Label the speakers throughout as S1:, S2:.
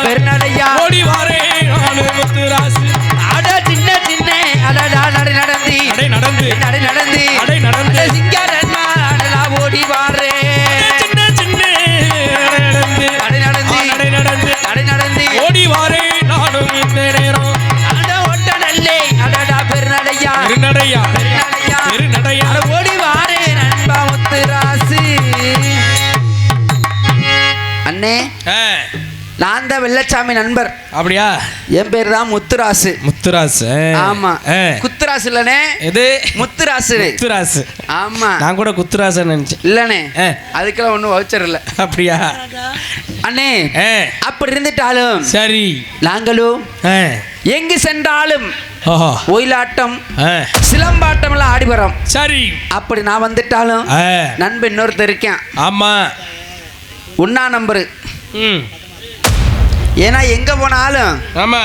S1: பெருநடையா ஓடி வாரே நானு முத்துராசு அட சின்ன சின்ன அடடா நடை நடந்து சிங்காரன்மா அடடா ஓடி வாரே சின்ன சின்ன நடை நடந்து ஓடி வாரே நானும் இந்த நேரம் அட ஒட்ட நல்லே அடடா பெருநடையா ஓடி வாரே நண்பா முத்துராசு அண்ணே நான் தான் வெள்ளச்சாமி நண்பர். அப்படியா? என் பேர் தான் முத்துராசு. ஆமா. குத்துராசு இல்லனே, இது முத்துராசு. ஆமா, நான் கூட குத்துராசு நினைச்சேன். இல்லனே, அதுக்கெல்லாம் ஒன்றும் வவுச்சர் இல்லை. அப்படியா அண்ணே? அப்படி இருந்துட்டாலும் சரி, நாங்களும் எங்கு சென்றாலும் ஒயிலாட்டம் சிலம்பாட்டம் எல்லாம் ஆடி வரோம். சரி, அப்படி நான் வந்துட்டாலும் நண்பன் இன்னொருத்தர் இருக்கேன். ஆமா, ஒன்னா நம்பரு. ஏன்னா எங்க போனாலும் ஆமா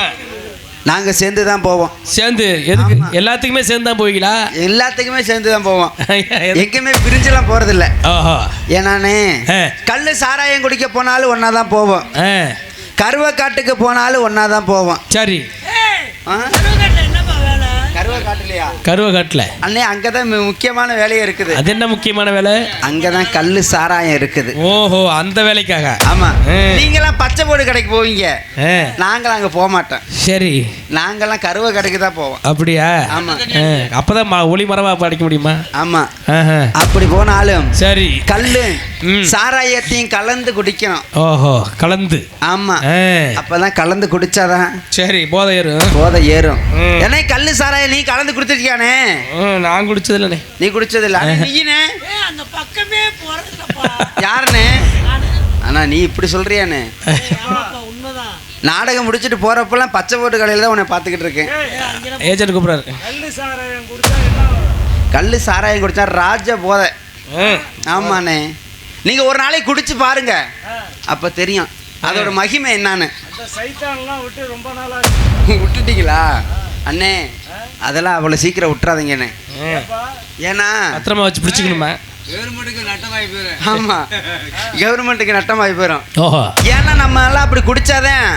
S1: நாங்க சேர்ந்து தான் போவோம். சேர்ந்து எதுக்கு? எல்லாத்துக்குமே சேர்ந்து தான் போவீங்களா? எல்லாத்துக்குமே சேர்ந்து தான் போவோம். எங்கேயுமே பிரிஞ்செல்லாம் போறதில்ல. ஏன்னானே கல்லு சாராயம் குடிக்க போனாலும் ஒன்னா தான் போவோம். கருவக்காட்டுக்கு போனாலும் ஒன்னா தான் போவோம். சரி, கருவக்காட்டுல அண்ணே அங்கதான் முக்கியமான வேலையே இருக்குது. அது என்ன முக்கியமான வேலை? அங்கதான் கல்லு சாராயம் இருக்குது. ஓஹோ, அந்த வேலைக்காக. ஆமா, நீங்கெல்லாம் பச்சை போடு கடைக்கு போவீங்க, நாங்களாம் அங்க போக மாட்டோம். சரி, நாங்கெல்லாம் கருவ கடைக்கு தான் போவோம். அப்படியா? ஆமா, அப்பதான் ஒளி மரமா படிக்க முடியுமா? ஆமா, அப்படி போனாலும் சரி கல்லு சாராயத்தையும் கலந்து குடிக்கணும். ஓஹோ, கலந்து. ஆமா, அப்பதான் கலந்து குடிச்சாதான் சரி போதை ஏறும். ஏன்னா கல்லு சாராயம் நீ கலந்து குடிச்சிருக்கியானே? நான் குடிச்சது இல்லனே. நீ குடிச்சது இல்ல? நீனே அந்த பக்கமே போறதுலப்பா. யாருனே? ஆனா நீ இப்படி சொல்றியானே? உண்மைதான். நாடகம் முடிச்சிட்டு போறப்பெல்லாம் பச்சை போட்டு கடையில தான் உன்னை பாத்துக்கிட்டு இருக்கேன். ஏஜென்ட் கூப்பிடுறாரு. கல்லு சாராயம் குடிச்சா ராஜ போதை. ஆமாண்ணே, நீங்க ஒரு நாளைக்கு குடிச்சு பாருங்க, அப்ப தெரியும் அதோட மகிமை என்னன்னு. விட்டுட்டீங்களா அண்ணே? அதெல்லாம் அவ்வளோ சீக்கிரம் விட்டுறாதீங்கண்ணே. ஏன்னா பத்திரமா வச்சு பிடிச்சிக்கணுமா? ஆமா, கவர்மெண்ட்டுக்கு நட்டமாகி போயிடும். ஏன்னா நம்ம எல்லாம் அப்படி குடிச்சாதான்.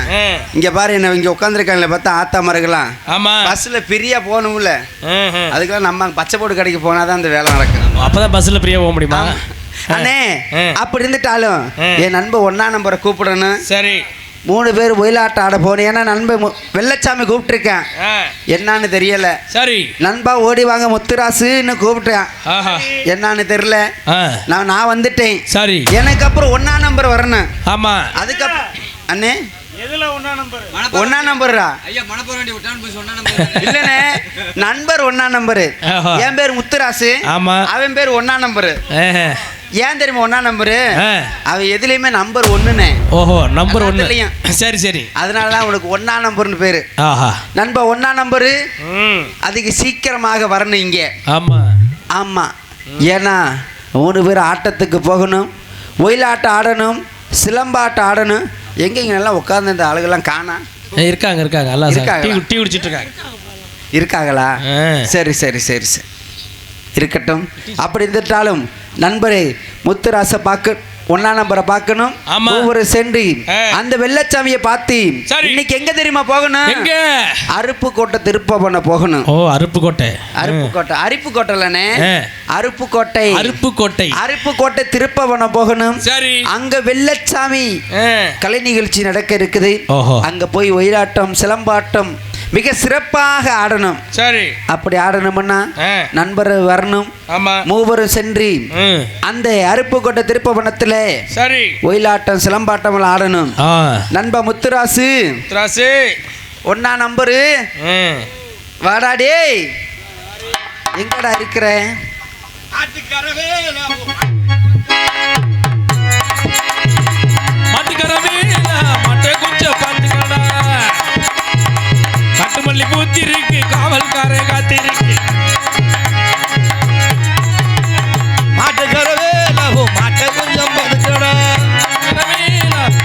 S1: இங்க பாரு, என்ன இங்க உட்காந்துருக்காங்களே பார்த்தா ஆத்தா மரங்களாம். ஆமா, பஸ்ல பிரியா போகணும்ல, அதுக்கெல்லாம் நம்ம பச்சை போட்டு கடைக்கு போனாதான் அந்த வேலை நடக்கும். அப்பதான் பஸ்ல பிரியா போக முடியுமா அண்ணே? அப்படி இருந்துட்டாலும் என் நண்பன் ஒன்னா நம்பரை கூப்பிடணும். சரி, 3 பேர் ஒயிலாட்டம் ஆட போனேன். ஏன்னா நண்பன் வெள்ளச்சாமி கூப்பிட்டுருக்கேன், என்னான்னு தெரியல. சரி, நண்பா ஓடி வாங்க முத்துராசுன்னு கூப்பிட்டேன், என்னான்னு தெரியல. நான் வந்துட்டேன். சரி, எனக்கு அப்புறம் 1 நம்பர் வரணும். ஆமா, அதுக்கப்புறம் அண்ணே ஒன்னா நம்பரா? இல்லனே, நண்பர் 1 நம்பரு. என் பேர் முத்துராசு, அவன் பேர் 1 நம்பரு. ஏன் தெரியுமா 1 நம்பரு? அவ எதுலயுமே நம்பர் 1னே. ஓஹோ, நம்பர் 1. சரி சரி, அதனாலதான் உனக்கு 1 நம்பர்னு பேரு. நண்பா 1 நம்பரு, அதுக்கு சீக்கிரமாக வரணும் இங்க. ஆமா ஆமா, ஏன்னா 3 பேர் ஆட்டத்துக்கு போகணும், ஒயிலாட்டம் ஆடணும், சிலம்பாட்டம் ஆடணும். எங்க நல்லா உட்கார்ந்து இந்த ஆளுகெல்லாம் காணா? இருக்காங்க எல்லாம் டீ குடிச்சிட்டு இருக்காங்களா? சரி சரி சரி சரி, இருக்கட்டும். அப்படி இருந்துட்டாலும் நண்பரே முத்துராசை பார்க்க 1 நம்பரை பார்க்கணும். ஒவ்வொரு சென்று அந்த வெள்ளச்சாமியை பார்த்து இன்னைக்கு எங்க தெரியுமா போகணும்? எங்க? அருப்புக்கோட்டை திருப்பவனம் போகணும். ஓ, அருப்புக்கோட்டைலனே, அருப்புக்கோட்டை திருப்பவனம் போகணும். சரி, அங்க வெள்ளச்சாமி கலை நிகழ்ச்சி நடக்க இருக்குது. அங்க போய் ஒயிலாட்டம் சிலம்பாட்டம் மிக சிறப்பாக ஆடணும். சரி, அப்படி ஆடணும்னா நண்பர் வரணும். ஆமா, 3 பேரும் சென்று அந்த அருப்புக்கோட்டை திருப்பவனத்துல சரி ஒயிலாட்டம் சிலம்பாட்டம் ஆடணும். நண்பா முத்துராசு 1 நம்பரு வாடாடே, எங்கடா இருக்கிற? கட்டுமல்லி பூத்திருக்கு, காவல்கார காத்திருக்கு. மாட்டை கொஞ்சம் பார்த்துக்கடா,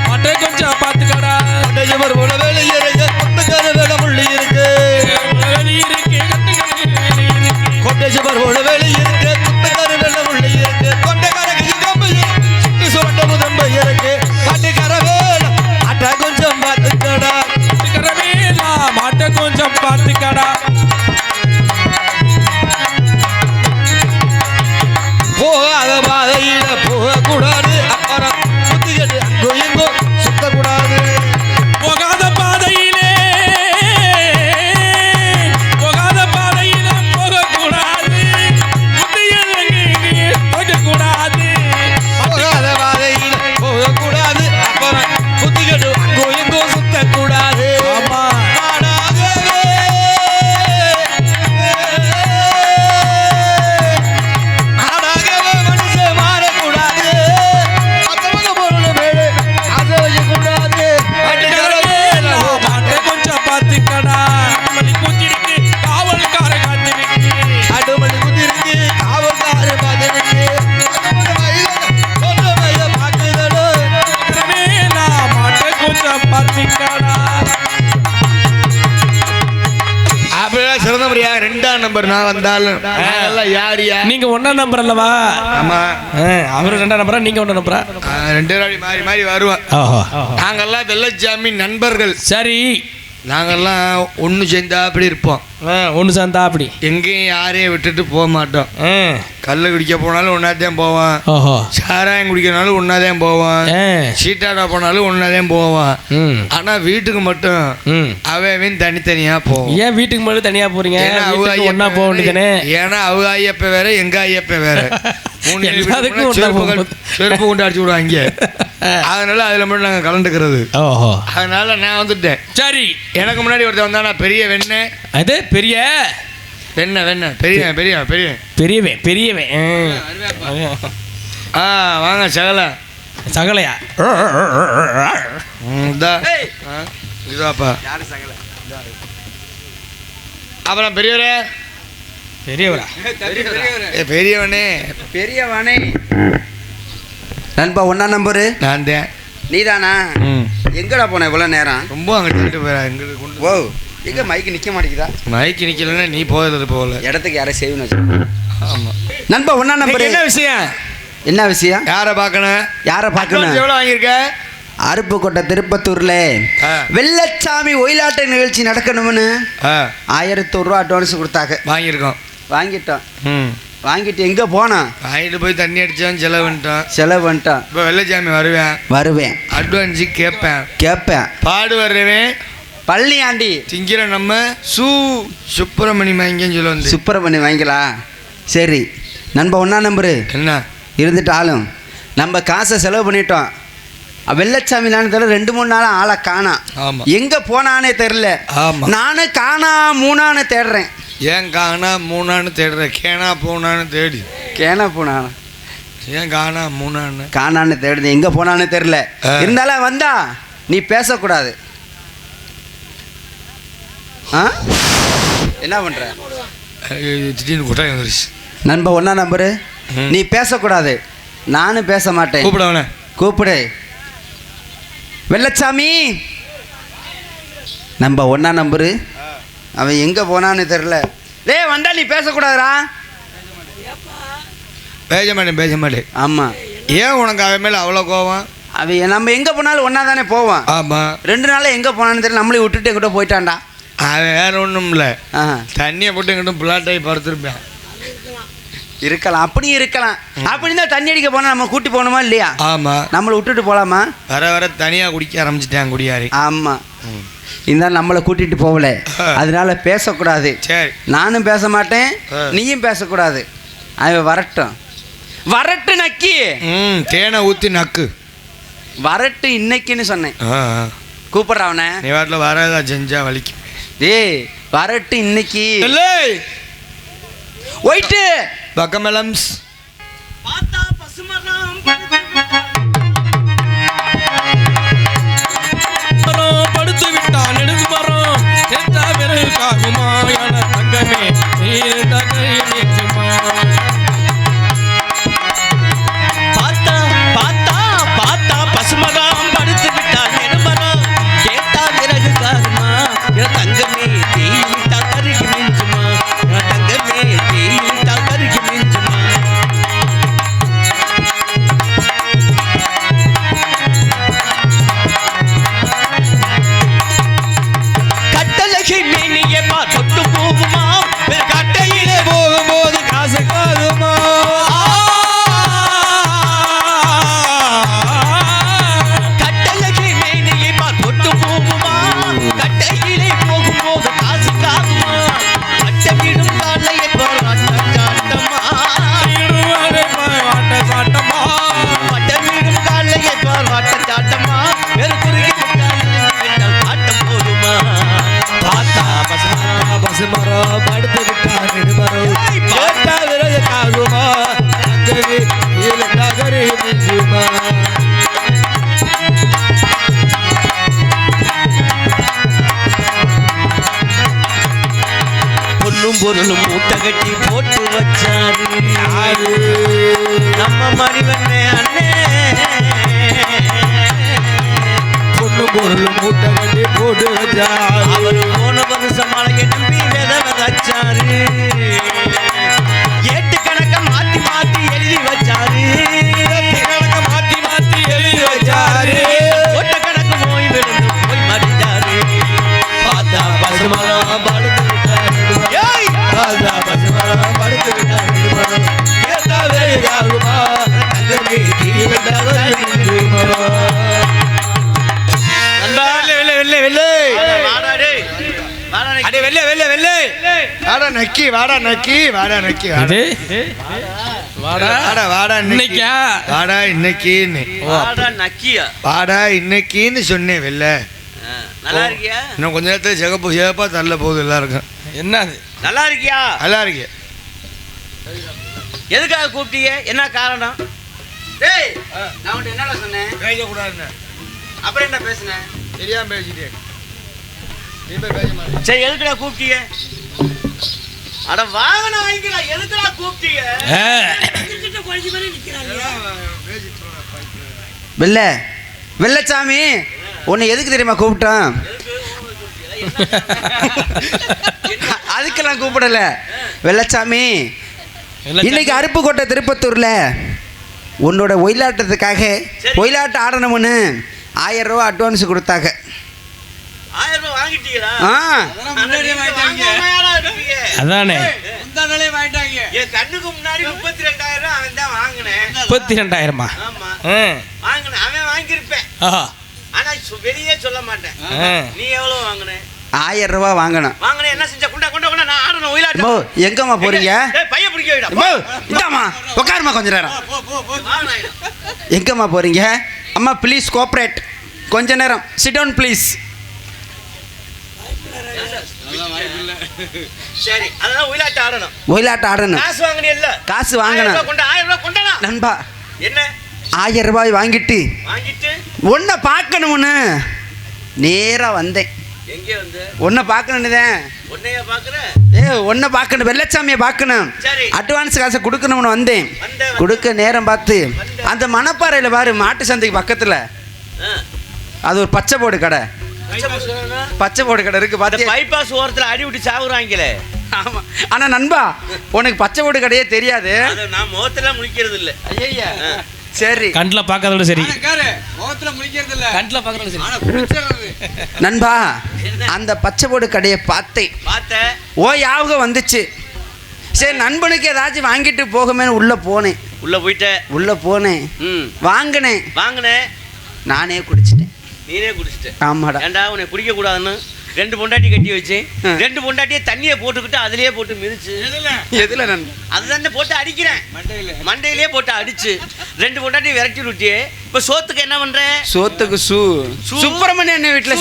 S1: மாட்டை கொஞ்சம் பார்த்துக்கடா. வேலை இருக்கு, கொட்டக்கார வேலை முள்ளி இருக்கு, கொட்டேஸ்வர் வேலை இருக்கு, கொட்டக்கார வேலை முள்ளி இருக்கு, கொட்டக்காரக்கு சுட்டு சுரட்ட முதம்ப இருக்கு. மாட்டுக்கார வேலை மாட்டை கொஞ்சம்
S2: பத்திக்கடா.
S3: போகாத பாதையில போகக்கூடாது, அப்புறம் புத்திக்கிட்டு அங்கோ எங்கோ சுத்தக்கூடாது.
S2: போகாத பாதையிலே போகக்கூடாது, போகக்கூடாது.
S3: போகாத பாதையில போகக்கூடாது, அப்புறம் புத்திக்கிட்டு அங்கோ எங்கோ சுத்தக்கூடாது.
S2: ஆமா
S3: ரெண்டாம் நம்பர் நான் வந்தாலும்
S2: நீங்க ஒன்னாம் நம்பர் அல்லவா?
S3: ஆமா
S2: அவரு ரெண்டாம் நம்பரா, நீங்க ஒண்ணா நம்பரா?
S3: ரெண்டு மாறி மாறி வருவோம். நாங்கெல்லாம் வெள்ளச்சாமி நண்பர்கள்.
S2: சரி,
S3: நாங்கெல்லாம் ஒன்று சேர்ந்தா அப்படி இருப்போம்.
S2: ஒன்று சேர்ந்தா அப்படி
S3: எங்கேயும் யாரையும் விட்டுட்டு போக மாட்டோம். கல்ல குடிக்க போனாலும் ஒன்னாதான் போவான், சாராயம் குடிக்கிறனாலும் ஒன்னாதான் போவான், சீட்டாடா போனாலும் ஒன்னாதான் போவான். ஆனா வீட்டுக்கு மட்டும் அவன் தனித்தனியா போவோம்.
S2: ஏன் வீட்டுக்கு மட்டும் தனியா போறீங்க? ஒன்னா போக வேண்டியதானே?
S3: ஏன்னா அவங்க ஐயப்ப வேற, எங்க ஐயப்ப வேற. செருப்பு கொண்டு அடிச்சு விடுவாங்க. அதனால அதுல மட்டும் நாங்க கலந்துக்கிறது. அதனால நான் வந்துட்டேன்.
S2: சரி,
S3: எனக்கு முன்னாடி ஒருத்தன் வந்தா நான் பெரிய வெண்ணெய்.
S2: அது பெரிய
S3: வெண்ணெய் பெரிய பெரிய பெரிய
S2: பெரியவன் பெரியவன்.
S3: வாங்க சகல
S2: சகலையா?
S3: இதாப்பா அப்புறம் பெரியவரே.
S2: பெரியவரா?
S3: பெரியவனே
S1: பெரியவனே. நண்பா ஒன்னா நம்பரு
S3: நான் தான்.
S1: நீதானா? எங்கடா போன இவ்வளோ நேரம்?
S3: ரொம்ப அங்கிட்டு போகிறேன். எங்களுக்கு கொண்டு
S1: ஓ, எங்க மைக்கு நிற்க மாட்டேங்குதா?
S3: மைக்கு நிற்கலன்னா நீ போகிறது போகல.
S1: இடத்துக்கு யாரை சேவ்னு வச்சு.
S3: ஆமாம்
S1: நண்பா ஒன்னா நம்பர்.
S3: என்ன விஷயம்?
S1: என்ன விஷயம்?
S3: யாரை பார்க்கணும்?
S1: யாரை பார்க்கணும்?
S3: எவ்வளோ வாங்கியிருக்க?
S1: அருப்புக்கோட்டை திருப்பத்தூர்ல வெள்ளச்சாமி ஒயிலாட்ட நிகழ்ச்சி நடக்கணும்னு 1100 ரூபா அட்வான்ஸ் கொடுத்தாங்க.
S3: வாங்கியிருக்கோம்.
S1: வாங்கிட்டோம். வாங்கிட்டு எங்கே போனோம்?
S3: வாங்கிட்டு போய் தண்ணி அடித்தான், செலவு
S1: பண்ணிட்டான்.
S3: இப்போ வெள்ளச்சாமி வருவேன், அட்வான்ஸு கேட்பேன். பாடு வர்றவன்
S1: பழனியாண்டி
S3: திங்கிற நம்ம சுப்பிரமணி வாங்கின்னு சொல்லுவோம்.
S1: சுப்பிரமணி வாங்கிக்கலாம். சரி நண்பா ஒன்றா நம்பரு
S3: என்ன
S1: இருந்துட்டாலும் நம்ம காசை செலவு பண்ணிட்டோம். வெள்ளச்சாமிலான்னு தெரியல, 2-3 நாளாக ஆளை காணாம். எங்கே போனானே தெரில. நானும் காணா மூணான்னு தேடுறேன்.
S3: ஏன் காணா மூணான்னு தேடுறேன்? கேனா போனான்னு தேடி.
S1: கேனா போனானா?
S3: ஏன் காணா மூணான்னு
S1: காணான்னு தேடுது. எங்கே போனான்னு தெரில. இருந்தாலும் வந்தா நீ பேசக்கூடாது. என்ன பண்ணுற?
S3: திடீர்னு கொட்டாய் வந்துருச்சு.
S1: நண்பா ஒன்றா நம்பரு. நீ பேசக்கூடாது, நானும் பேச மாட்டேன்.
S3: கூப்பிடவன
S1: கூப்பிடு. வெள்ளச்சாமி நம்ம ஒன்றா நம்பரு. அவன் எங்கே போனான்னு தெரில. வந்தா நீ பேசக்கூடாதுரா.
S3: பேச மாட்டேன்.
S1: ஆமாம்.
S3: ஏன் உனக்கு அவன் மேலே அவ்வளோ கோவம்?
S1: அவன் நம்ம எங்கே போனாலும் ஒன்றா தானே போவான்.
S3: ஆமாம்.
S1: 2 நாளில் எங்கே போனான்னு தெரியல. நம்மளே விட்டுட்டு எங்கிட்ட போயிட்டான்டா.
S3: அவன் வேற ஒன்றும் இல்லை, தண்ணியை போட்டு எங்கிட்ட பிளாட்டாகி படுத்துருப்பேன்.
S1: இருக்கலாம், அப்படியும் இருக்கலாம். அப்படி தான் தண்ணி அடிக்க போனால் நம்ம கூட்டி போகணுமா இல்லையா?
S3: ஆமாம்.
S1: நம்மளை விட்டுட்டு போகலாமா?
S3: வர தனியாக குடிக்க ஆரம்பிச்சிட்டேன் குடியாரி.
S1: ஆமாம். இருந்தாலும் நம்மளை கூட்டிகிட்டு போகல, அதனால பேசக்கூடாது.
S3: சரி,
S1: நானும் பேச மாட்டேன், நீயும் பேசக்கூடாது. அவன் வரட்டு நக்கி.
S3: தேனை ஊற்றி நக்கு.
S1: வரட்டு இன்னைக்குன்னு சொன்னேன். கூப்பிட்ற அவனை.
S3: நீ வாட்டில் வரதா செஞ்சா வலிக்கும்.
S1: வரட்டு இன்னைக்கு. ஒயிட்டு
S3: பக்கமலம்ஸ்
S2: படுத்து விட்டான் நெடுது மரம் எத்தா விரல் காகுமா என தங்கமே நீர் தகையுமா.
S4: பார்த்தா பார்த்தா பார்த்தா பசுமரம் படுத்து விட்டான் நெடுமரம் கேட்டா விறகு காகுமா என் தங்கமே தீயிட்டா கருகி மிஞ்சுமா. என் தங்கமே தீயிட்டா கருகி மிஞ்சுமா. கட்டழகி மேனியே தொட்டு பொண்ணும் பொருளும் மூட்டை கட்டி போட்டு வச்சாரு நம்ம மணிவண்ணே அண்ணே
S3: பொண்ணு பொருளும் மூட்டை கட்டி போட்டு வச்சாரு
S4: அவர் போன வருஷம் மழையை நம்பி விதை விதைச்சாரு ஏட்டு கணக்க மாத்தி மாத்தி எழுதி வச்சாரு
S3: மாத்தி மாத்தி எழுதி வச்சாரு
S4: ஒட்ட கணக்கு போய் விழுந்து போய் மடிஞ்சாரு பார்த்தா பசுமரம் படுத்து விட்டாரு
S3: பார்த்தா பசுமரம் படுத்து விட்டாரு
S4: கேட்டா வேறாகுமா தங்கமே தீ
S3: வாடா நக்கி வாடா நக்கி வாடா நக்கி
S2: இது
S3: வாடா வாடா வாடா
S2: இன்னைக்கா
S3: வாடா இன்னைக்குன்னு
S4: நக்கியா
S3: வாடா இன்னைக்குன்னு சொன்னேன் வெளில
S4: நல்லா இருக்கியா
S3: இன்னும் கொஞ்ச நேரத்தில் சிகப்பு சிகப்பா தள்ள போகுது எல்லாருக்கும்
S2: என்னது
S4: நல்லா இருக்கியா
S3: நல்லா இருக்கு
S4: எதுக்காக கூப்பிட்டீங்க என்ன காரணம்
S1: டேய் நான் உன்கிட்ட என்னடா சொன்னேன்
S3: பேசக்கூடாதுன்னு
S1: அப்புறம் என்ன பேசுனேன்
S3: தெரியாம பேசிட்டேன் நீ போய் பேச மாட்டேன்
S4: சரி எதுக்குடா கூப்பிட்டீங்க அட வாகனம் வாங்கிக்கலாம் எதுக்குடா கூப்பிட்டீங்க
S1: வெள்ளச்சாமி உன்னை எதுக்கு தெரியுமா கூப்பிட்டோம் அதுக்கெல்லாம் கூப்பிடல வெள்ளச்சாமி இன்னைக்கு அருப்புக்கோட்டை திருப்பத்தூர்ல உன்னோட ஒயிலாட்டத்துக்காக ஒயிலாட்டம் ஆடணும்னு 1000 ரூபா அட்வான்ஸ் கொடுத்தாங்க
S4: 1000 ரூபாய் வாங்கிட்டீங்களா
S2: அதானே
S4: என் கண்ணுக்கு முன்னாடி 32,000 அவன் தான் வாங்கினேன்
S2: 32,000
S4: ஆமா வாங்கினேன் அவன் வாங்கியிருப்பேன் ஆனா வெளியே சொல்ல மாட்டேன் நீ எவ்வளவு வாங்கின
S1: 1000 ரூபா வாங்கணும்
S4: வாங்கினேன் என்ன செஞ்ச குண்டா குண்டா குண்டா நான் ஆடணும் ஒயிலாட்டம்
S1: எங்கம்மா போறீங்க
S4: பைய பிடிக்க வைடா
S1: இந்தாம்மா உட்காருமா கொஞ்ச நேரம் எங்கம்மா போறீங்க அம்மா ப்ளீஸ் கோஆப்ரேட் கொஞ்ச நேரம் சிட் டவுன் ப்ளீஸ்
S4: சரி அதான் ஒயிலாட்டம் ஆடணும்
S1: ஒயிலாட்டம் ஆடணும்
S4: காசு வாங்கினியல்ல
S1: காசு வாங்கணும்
S4: 1000 ரூபாய் கொண்டா
S1: நண்பா
S4: என்ன
S1: 1000 ரூபாய் வாங்கிட்டு உன்னை பார்க்கணும்னு நேரா வந்தேன்
S4: எங்க வந்து
S1: உன்னை பார்க்கணும்னுதான்
S4: உன்னைய பாக்குறேன்
S1: உன்னை பார்க்கணும் வெள்ளச்சாமியை பார்க்கணும்
S4: சரி
S1: அட்வான்ஸ் காசை கொடுக்கணும்னு வந்தேன் கொடுக்க நேரம் பார்த்து அந்த மணப்பாறையில பாரு மாட்டு சந்தைக்கு பக்கத்துல அது ஒரு பச்சை போடு கடை பச்சை போடு கடை இருக்கு பார்த்து
S4: பைபாஸ் ஓரத்துல அடி விட்டு சாவுறாங்களே
S1: ஆமா ஆனா நண்பா உனக்கு பச்சை போடு கடையே தெரியாது
S4: நான் முகத்துல முழிக்கிறது இல்ல
S1: ஐயா சரி
S2: கண்ணில் பார்க்கறதோட சரி
S3: முகத்துல முழிக்கிறது இல்ல
S2: கண்ணில் பார்க்கறதோட சரி
S1: நண்பா அந்த பச்சை போடு கடையை பார்த்தேன் ஓ யாவுக வந்துச்சு சரி நண்பனுக்கு ஏதாச்சும் வாங்கிட்டு போகமேன்னு உள்ள போனேன் வாங்கினேன் நானே குடிச்சிட்டேன்
S4: நீனே குடிச்சிட்டேன்
S1: ஆமாடா
S4: ஏண்டா உன்னை குடிக்க கூடாதுன்னு 2 பொண்டாட்டி கட்டி வச்சு 2 பொண்டாட்டியை தண்ணியை போட்டுக்கிட்டு அதுலயே போட்டு மிதிச்சு
S1: எதுல நண்பா
S4: அதுதானே போட்டு அடிக்கிறேன் மண்டையிலே போட்டு அடிச்சு 2 பொண்டாட்டியை விரட்டி விட்டியே இப்ப சோத்துக்கு என்ன பண்ற
S1: சோத்துக்கு சுப்பிரமணிய அண்ணன் வீட்டுல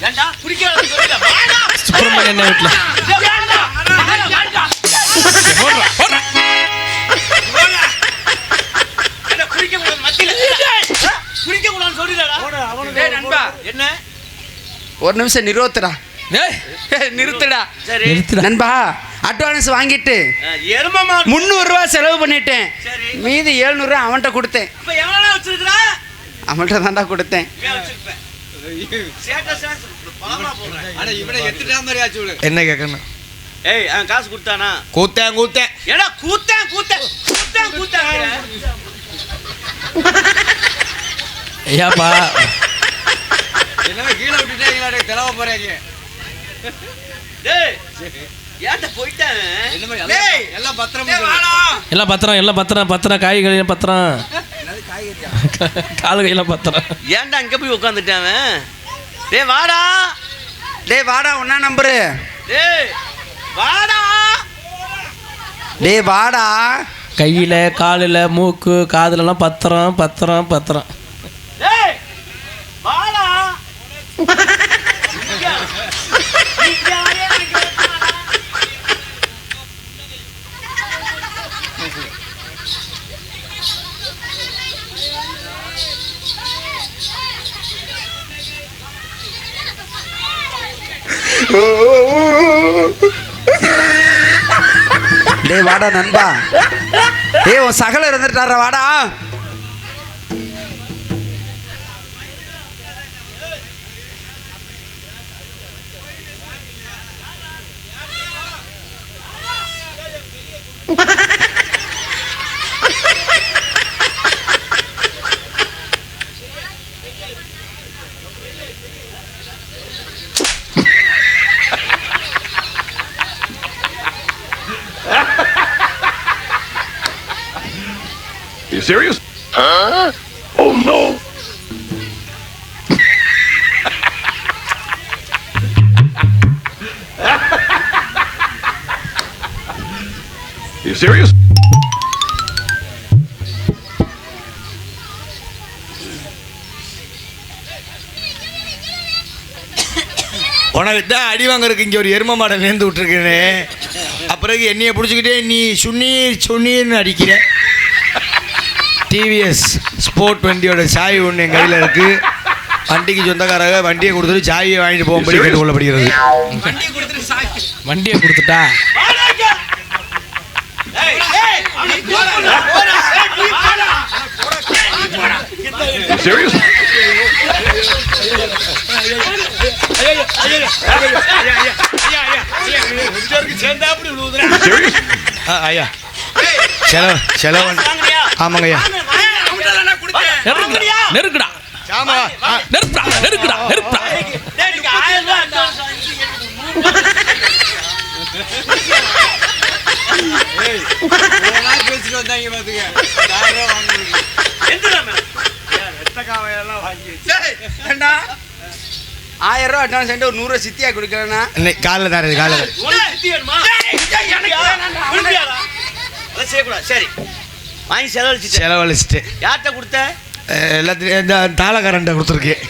S4: ஏண்டா குடிக்க
S2: சுப்பிரமணிய அண்ணன் வீட்டுல
S4: என்ன
S1: ஒரு நிமிஷம் நிறுத்துடா நண்பா அட்வான்ஸ் வாங்கிட்டு 300 ரூபா செலவு பண்ணிட்டேன் மீதி 700 ரூபா அவன்கிட்ட கொடுத்தேன் அவன்கிட்ட தான்டா கொடுத்தேன்
S3: என்ன கேட்கணும்
S4: ஏய் அவன் காசு கொடுத்தானா
S3: கூத்தேன்
S4: ஏடா கூத்தேன்
S2: ஐயாப்பா
S3: என்ன கீழே விட்டுட்டே தெலவ போறீங்க
S4: டேய் ஏன்டா போய்ட்டான்
S3: டேய் எல்லாம் பத்திரம்
S2: எல்லாம் பத்திரம் காய்கறி பத்திரம் காது கையில பத்திரம்
S4: ஏன்டா அங்க போய் உட்கார்ந்துட்டான் டேய் வாடா
S1: ஒண்ணா நம்பரு டேய் வாடா
S2: கையில காலில் மூக்கு காதுலலாம் பத்திரம்
S4: டேய் வாடா
S1: டேய் வாடா நண்பா. டேய் உன் சகல இருந்துட்டாரா வாடா.
S5: You serious? Huh? Oh no! You serious?
S3: உனக்கு தான் அடி வாங்கறதுக்கு இங்கே ஒரு எரும மாடை நேர்ந்து விட்டுருக்கேனே. அப்புறம் என்னைய பிடிச்சிக்கிட்டே நீ சுண்ணீர்னு அடிக்கிற. டிவிஎஸ் ஸ்போர்ட் வண்டியோட சாவி ஒன்று என் கையில் இருக்குது. வண்டிக்கு சொந்தக்காரங்க வண்டியை கொடுத்துட்டு சாவியை வாங்கிட்டு போகும்படி கேட்டுக்கொள்ளப்படுகிறது.
S2: வண்டியை கொடுத்துட்டா
S5: You serious? You serious?
S3: ஐயா செலவு ஆமாங்க ஐயா.
S2: நெருக்குடா
S3: ஆமா
S2: நெருக்குடா
S3: பேசிட்டு வந்தாங்க பாத்துக்க.
S1: 1000 ரூபா அட்வான்ஸ் ஒரு 100 ரூபா சித்தியா கொடுக்கலன்னா
S3: காலைல தரது காலைல
S4: சரி வாங்கி
S3: செலவழிச்சிட்டு
S4: யார்கிட்ட கொடுத்த?
S3: எல்லாத்தையும் இந்த தாளக்காரன்ட்ட கொடுத்துருக்கேன்.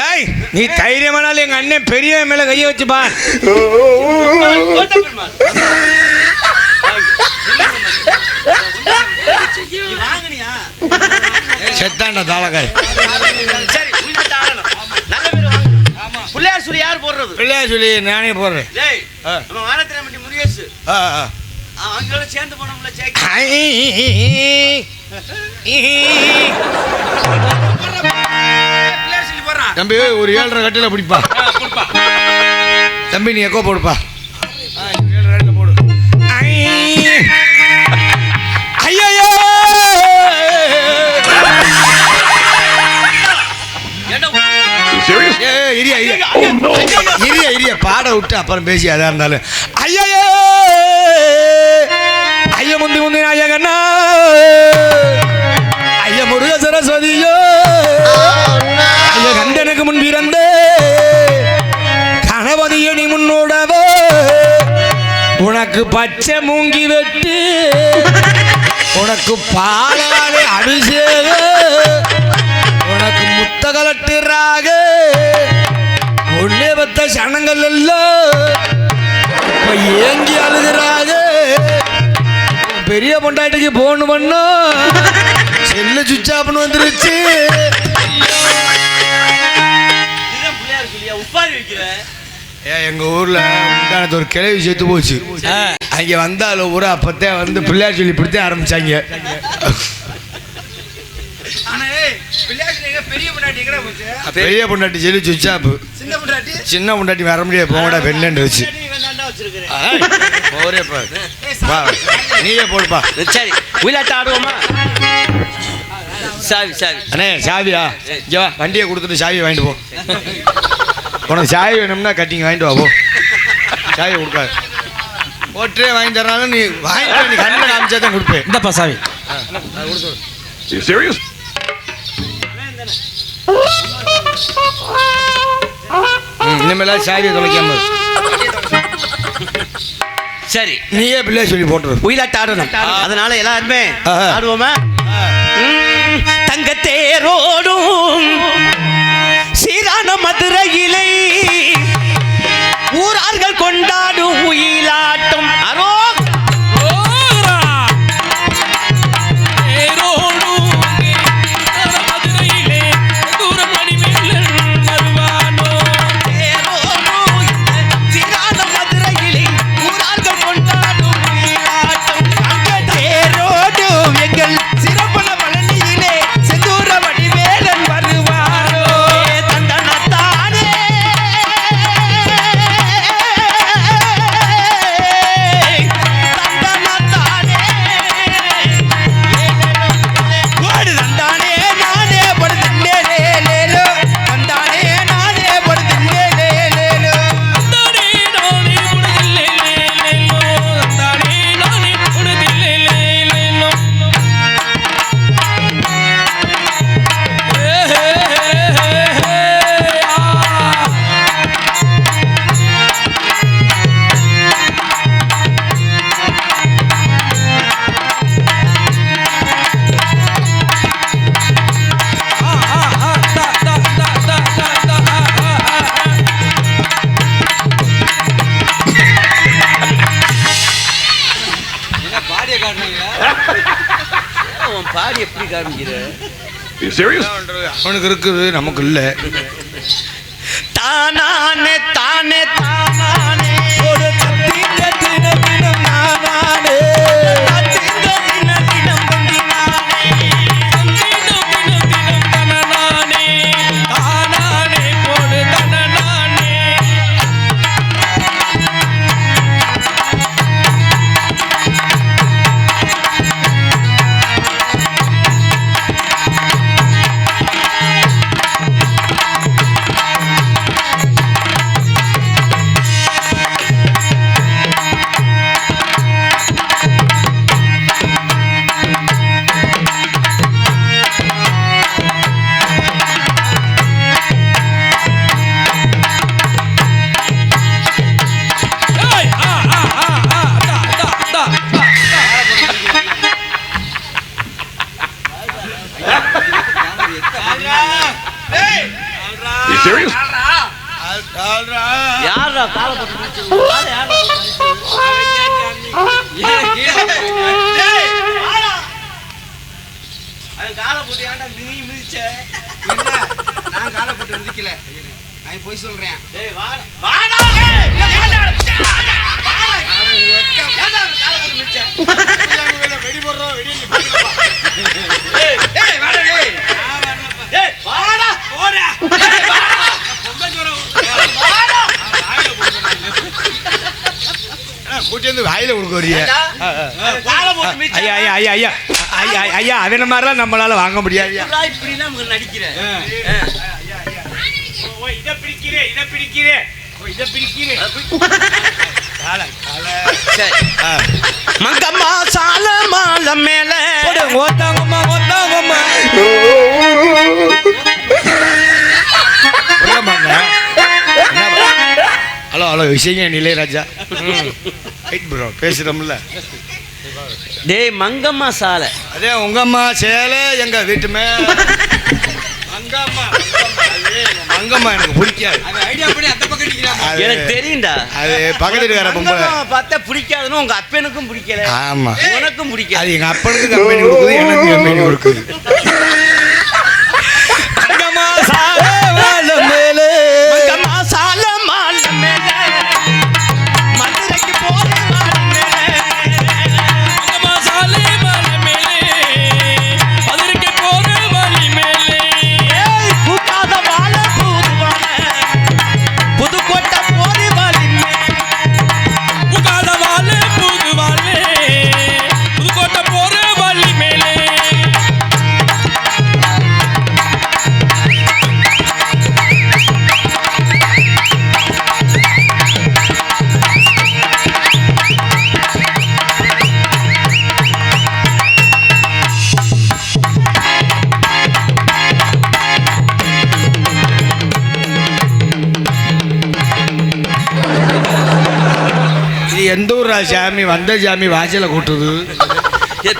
S3: ஏய் நீ தைரியமானாலும் எங்க அண்ணன் பெரிய மேல கைய வச்சுப்பா. செத்தாண்டா தாளக்காய்.
S4: பிள்ளையார் சொல்லி யார் போடுறது?
S3: பிள்ளையார் சொல்லி நானே போடுறேன்.
S4: முருகேஷ் அவங்களோட சேர்ந்து போனோம்ல.
S3: தம்பி ஒரு 7.5 கட்டில பிடிப்பா. தம்பி நீ எக்கோ போடுப்பா. 7.5 கட்டில போடு. ஐயோ இரிய பாட விட்டு அப்புறம் பேசி அதா இருந்தாலும் ஐயோ ஐய முந்தி நாயகண்ணா ஐய முருக சரஸ்வதியோ ஐய கண்டனுக்கு முன் பிறந்த கணபதிய நீ முன்னோடவோ உனக்கு பச்சை மூங்கி வெட்டு உனக்கு பாலாலே அபிஷேகம் உனக்கு முத்த கலட்டுறாக ஒன்னே பத்த சனங்கள் எல்லாம் இப்ப ஏங்கி அழுகிறாக. பெரிய பொண்டாட்டிக்கு போன் பண்ணா செல்ல சுவிட்ச் ஆஃப்னு வந்துருச்சு. எங்க ஊர்ல முந்தானத்து ஒரு கிளவி செத்து போச்சு. அங்க வந்தாலும் ஊரா அப்பத்தே வந்து பிள்ளையார் சொல்லி பிடித்தே ஆரம்பிச்சாங்க. பெரிய பொண்டாட்டி சொல்லி சுவிட்ச் ஆஃப். சின்ன பொண்டாட்டி வர முடியாது போங்கடா பெண்ணு வச்சு. நீயே போடுப்பா.
S4: சரி விளையாட்டு ஆடுவோமா? சாவி
S3: அண்ணே சாவியா இங்கே வா. வண்டியை கொடுத்துட்டு சாவியை வாங்கிட்டு போ. உனக்கு சாவி வேணும்னா கட்டிங்க வாங்கிட்டு வா போ. சாவி கொடுக்காது போட்டே வாங்கி தரனாலும் நீ வாங்கிட்டு நீ கண்ணில் காமிச்சா தான் கொடுப்பேன்.
S2: இந்தப்பா சாவி.
S5: You serious?
S3: இனிமேலாம் சாவியை தொலைக்காம
S4: சரி
S3: நீயே பிள்ளைய சொல்லி போட்டுரு.
S4: உயிலாட்டு ஆடணும். அதனால எல்லாருமே ஆடுவோமா? தங்கத்தேரோடும் சீரான மதுரையிலே ஊரார்கள் கொண்டாடும் உயிலாட்டம் அரோ
S2: மதுரையிலே தூரம் அடிமேல்
S5: You serious?
S3: அவனுக்கு இருக்குது, நமக்கு இல்லை.
S4: தானானே தானே தானானே ஒரு கத்திங்க தினம் தினம் நானானே கத்திங்க தினம் தினம் பந்தி நானே தினம் தினம் தினம் தனநானே தானானே போடு தனநானே
S5: You serious?
S4: யாரா கால போட்டு காலை போட்டு ஏன்டா நீ மிதிச்ச?
S1: நான் காலை போட்டு மிதிக்கல, நான் போய் சொல்றேன். வெடி போடுறோம், வெடி
S3: கூட்டி வாயில கொடுக்கறிய.
S4: ஐயா
S3: ஐயா ஐயா ஐயா ஐயா ஐயா அதே மாதிரிலாம் நம்மளால வாங்க முடியாது.
S4: இப்படிலாம் நடிக்கிறேன்.
S3: இதை பிடிக்கிறேன், இதை பிடிக்கிறேன், இதை பிடிக்கிறேன்.
S4: மங்கம்மா சால மால மேல
S2: ஓத்தாங்கம்மா ஓத்தாங்கம்மா.
S3: ஹலோ ஹலோ விஷயம் இளையராஜா ப்ரோ பேசுகிறோம்ல.
S4: டேய் மங்கம்மா சாலை
S3: அதே உங்க அம்மா சேலை எங்க வீட்டு மேல. மங்கம்மா எனக்கு பிடிக்காது.
S4: எனக்கு தெரியும்டா.
S3: அது பக்கத்து வீட்டுக்கார பொம்பளை
S4: பார்த்தா பிடிக்காதுன்னு உங்க அப்பனுக்கும் பிடிக்கல.
S3: ஆமா
S4: உனக்கும் பிடிக்காது.
S3: அது எங்க அப்பனுக்கு கம்பெனி கொடுக்குது, எனக்கு கம்பெனி கொடுக்குது.
S4: மங்கம்மா சால மால மேல மங்கம்மா சால மால மேல மதுரைக்கு போற மால மேல மங்கம்மா சால மால மேல மதுரைக்கு போற மால மேல கூட்டாத வாழ பூதுவான புதுக்கோட்டை போற மால மேல கூட்டாத வாழ பூதுவான புதுக்கோட்டை போற மால மேல.
S3: இது எந்த ஊர் சாமி? வந்த சாமி வாசல கூட்டுது.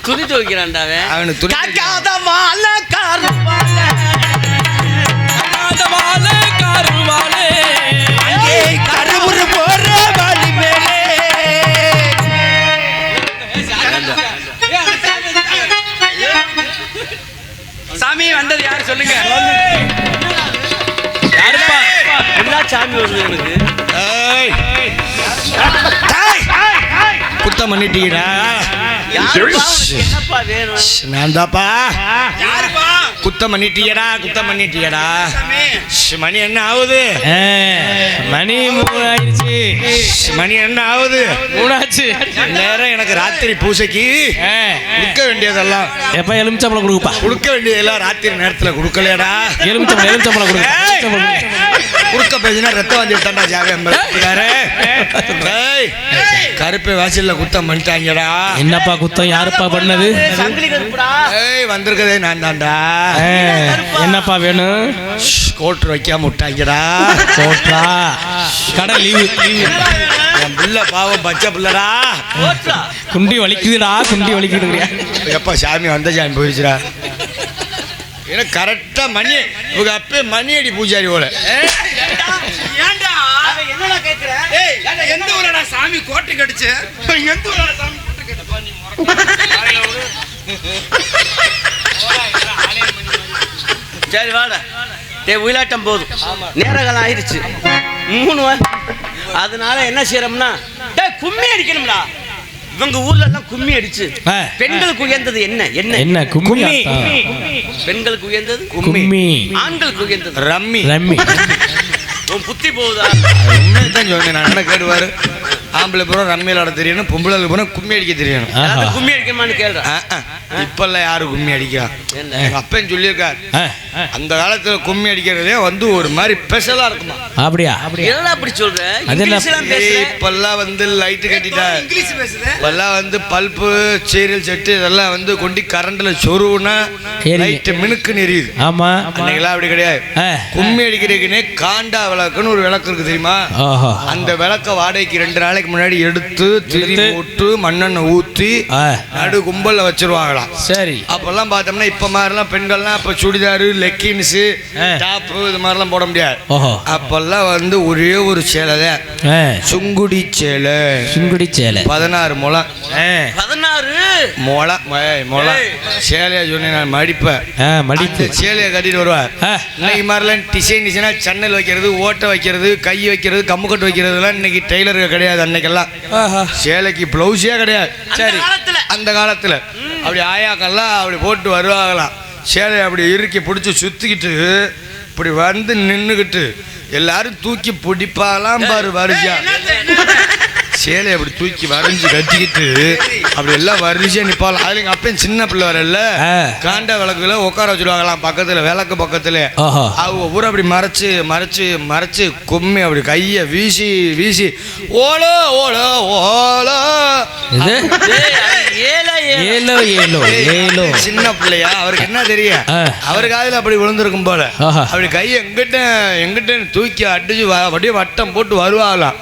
S4: துணி துவைக்கிறான்டா
S3: அவனுக்கு துணி
S4: காக்காத வாழ காருவாழ காக்காத வாழ காருவாழ அங்கே கருவுரு போற வழி மேலே.
S1: சாமி வந்தது யார் சொல்லுங்க?
S4: யாருப்பா எல்லா சாமி வருது எனக்கு.
S3: குத்தம் பண்ணிட்டீங்கடா.
S4: யாருப்பா உனக்கு என்னப்பா வேணும்?
S3: நான் தாப்பா. குத்தம் பண்ணிட்டீங்கடா, குத்தம் பண்ணிட்டீங்கடா. மணி என்ன ஆகுது?
S2: மணி 3 ஆயிடுச்சு.
S3: மணி என்ன ஆகுது?
S2: 3 ஆச்சு.
S3: நேரம் எனக்கு ராத்திரி பூசைக்கு கொடுக்க வேண்டியதெல்லாம்
S2: எப்ப எலுமிச்சம்பளம் கொடுப்பா?
S3: கொடுக்க வேண்டியதெல்லாம் ராத்திரி நேரத்துல கொடுக்கலையடா.
S2: எலுமிச்சம்பளம் கொடுங்க.
S3: குறுக்க பேசினா ரத்தம் வந்துட்டான்டா ஜாவியம். கருப்பை வாசல்ல குத்தம் பண்ணிட்டாங்கடா.
S2: என்னப்பா குத்தம்? யாருப்பா பண்ணது?
S4: சங்கிலி கருப்புடா.
S3: வந்திருக்கதே நான் தான்டா.
S2: என்னப்பா வேணும்?
S3: கோட்ரு வைக்காம விட்டாங்கடா.
S2: கோட்ரா கடை லீவு.
S3: என் பிள்ளை பாவம் பச்சை பிள்ளடா.
S2: குண்டி வலிக்குதுடா, குண்டி வலிக்குதுங்க.
S3: எப்ப சாமி வந்த சாமி போயிடுச்சுடா. ஏன்னா கரெக்டா மணி உங்க அப்பே மணி அடி பூஜாரி போல.
S1: ஏன்டா
S4: என்னடா கேக்குற?
S1: எந்த ஊரடா சாமி கோட்டை கடிச்சு? எந்த ஊரடா சாமி கோட்டை கடிச்சு?
S4: சரி வாடா. உயிலாட்டம் போதும், நேரகாலம் ஆயிடுச்சு. 3 அதனால என்ன செய்யறோம்னா கும்மி அடிக்கணும்டா. இவங்க ஊர்ல எல்லாம் கும்மி அடிச்சு பெண்களுக்கு உயர்ந்தது என்ன என்ன
S2: என்ன கும்மி?
S4: பெண்களுக்கு உயர்ந்தது
S2: கும்மி,
S4: ஆண்களுக்கு உயர்ந்தது
S3: ரம்மி.
S2: ரம்மி.
S4: உன் புத்தி போகுதா?
S3: உண்மைதான் சொன்னேன். நான் என்ன கேடுவாரு, ஆம்பளை பூரா ரம்மி விளாட தெரியணும், பொம்பளை பூரா கும்மி அடிக்க தெரியணும்.
S4: கும்மி அடிக்கணுமான்னு கேள்றேன்.
S3: இப்பெல்லாம் யாரு கும்மி அடிக்கா? எங்க அப்பன் சொல்லியிருக்காரு, அந்த காலத்துல கும்மி அடிக்கிறதே வந்து ஒரு மாதிரி ஸ்பெஷலா இருக்குமா.
S2: அப்படியா?
S4: என்ன அப்படி சொல்ற?
S3: இப்பெல்லாம் வந்து லைட்டு கட்டிட்டா, இப்பெல்லாம் வந்து பல்பு சீரியல் செட்டு இதெல்லாம் வந்து கொண்டு கரண்ட்ல சொருவுனா லைட்டு மினுக்குன்னு எரியுது.
S2: ஆமா,
S3: அன்னைக்கெல்லாம் அப்படி கிடையாது. கும்மி அடிக்கிறதுக்குன்னே காண்டா விளக்குன்னு ஒரு விளக்கு இருக்கு தெரியுமா? அந்த விளக்க வாடகைக்கு 2 நாளைக்கு முன்னாடி எடுத்து திரி போட்டு மண்ணெண்ணெய் ஊத்தி நடு கும்பல்ல வச்சிருவாங்களாம்.
S2: சரி.
S3: அப்பெல்லாம் பார்த்தோம்னா இப்ப மாதிரிலாம் பெண்கள்லாம் இப்ப சுடிதாரு, லெக்கின்ஸ், டாப் இது மாதிரிலாம் போட முடியாது. அப்பெல்லாம் வந்து ஒரே ஒரு சேலை தான், சுங்குடி சேலை.
S2: சுங்குடி சேலை
S3: 16 முழம்.
S4: 16
S3: முழம் சேலையா சொன்னேன் நான். மடிப்பு சேலையை கட்டிட்டு வருவார். இன்னைக்கு மாதிரிலாம் டிசைனா சன்னல் வைக்கிறது, ஓட்டை வைக்கிறது, கை வைக்கிறது, கம்மு கட்டு வைக்கிறதுலாம் இன்னைக்கு டெய்லருக்கு கிடையாது. அன்னைக்கெல்லாம் சேலைக்கு பிளவுஸே கிடையாது. சரி, அந்த காலத்துல அப்படி ஆயாக்கெல்லாம் அப்படி போட்டு வருவாங்களாம். சேலையை அப்படி இறுக்கி பிடிச்சி சுத்திக்கிட்டு இப்படி வந்து நின்றுக்கிட்டு எல்லாரும் தூக்கி பிடிப்பாலாம் பாரு. வரிசையா சேலையை அப்படி தூக்கி வரைஞ்சி கட்டிக்கிட்டு அப்படி எல்லாம் வரிசையா நிப்பாலாம். அதுல எங்க அப்பன் சின்ன பிள்ளை வரல, காண்டா விளக்குல உட்கார வச்சுருவாங்களாம் பக்கத்துல, விளக்கு பக்கத்துல. அவங்க ஊரை அப்படி மறைச்சு மறைச்சு மறைச்சு கும்மி அப்படி கைய வீசி வீசி ஓலோ ஓலோ ஓலோ. சின்ன பிள்ளையா, அவருக்கு என்ன தெரியும்? அவருக்கு காதுல அப்படி விழுந்திருக்கும் போல. அப்படி கையை எங்கிட்ட தூக்கி அடிச்சு அப்படியே வட்டம் போட்டு வருவாங்களாம்.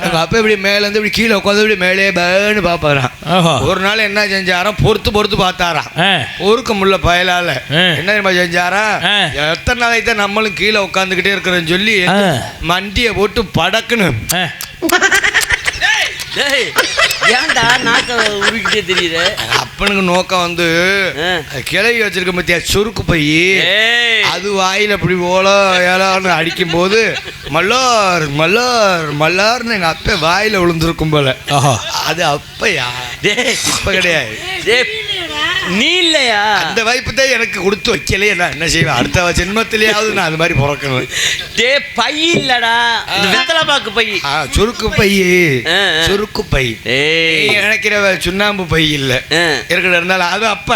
S3: எங்க அப்பா இப்படி மேல இருந்து இப்படி கீழே உட்காந்து இப்படி மேலே பேன்னு பாப்பாராம். ஒரு நாள் என்ன செஞ்சாராம், பொறுத்து பார்த்தாராம். பொறுக்க முடியல பயலால. என்ன தெரியுமா செஞ்சாரா, எத்தனை நாளைக்கு தான் நம்மளும் கீழே உட்காந்துக்கிட்டே இருக்கிறேன்னு சொல்லி மண்டியை போட்டு படக்குன்னு
S4: ஏன்டா நாக்க உருக்கிட்டே தெரியுது?
S3: அப்பனுக்கு நோக்கம் வந்து கிளவி வச்சிருக்க பத்தியா சுருக்கு பை, அது வாயில அப்படி ஓலோ ஏலான்னு அடிக்கும் போது மல்லார் மல்லார் மல்லார்னு எங்க அப்ப வாயில விழுந்திருக்கும் போல. அது அப்பயா, இப்ப கிடையாது.
S4: நீ இல்லையா?
S3: அந்த வாய்ப்பு தான் எனக்கு கொடுத்து வைக்கலையே. நான் என்ன செய்வேன், அடுத்த ஜென்மத்திலேயாவது நான் அது மாதிரி பிறக்கணும்.
S4: பை இல்லடா, வெத்தலை பாக்கு பை.
S3: சுருக்கு பை, சுருக்கு பை. நினைக்கிற சுண்ணாம்பு பை இல்ல இருக்கிற இருந்தாலும் அது அப்ப.